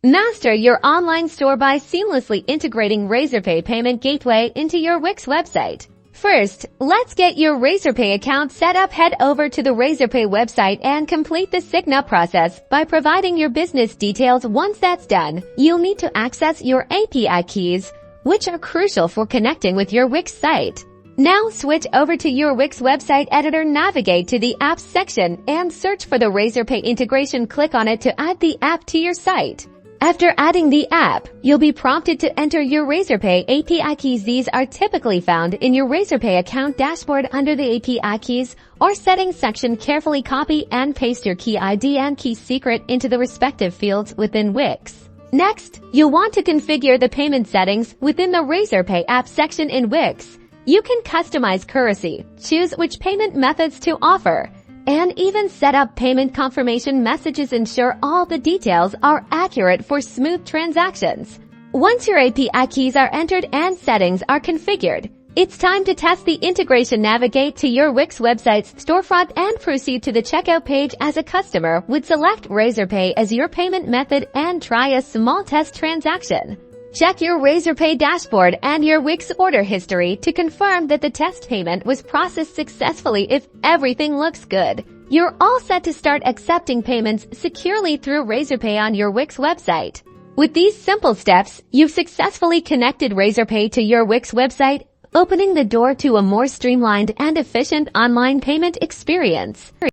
Master your online store by seamlessly integrating Razorpay payment gateway into your Wix website. First, let's get your Razorpay account set up. Head over to the Razorpay website and complete the sign up process by providing your business details. Once that's done, you'll need to access your API keys, which are crucial for connecting with your Wix site. Now switch over to your Wix website editor, navigate to the apps section and search for the Razorpay integration. Click on it to add the app to your site. After adding the app, you'll be prompted to enter your Razorpay API keys. These are typically found in your Razorpay account dashboard under the API keys or settings section. Carefully copy and paste your key ID and key secret into the respective fields within Wix. Next, you'll want to configure the payment settings within the Razorpay app section in Wix. You can customize currency, choose which payment methods to offer, and even set up payment confirmation messages. Ensure all the details are accurate for smooth transactions. Once your API keys are entered and settings are configured, it's time to test the integration. Navigate to your Wix website's storefront and proceed to the checkout page. As a customer would select Razorpay as your payment method and try a small test transaction. Check your Razorpay dashboard and your Wix order history to confirm that the test payment was processed successfully. If everything looks good, you're all set to start accepting payments securely through Razorpay on your Wix website. With these simple steps, you've successfully connected Razorpay to your Wix website, opening the door to a more streamlined and efficient online payment experience.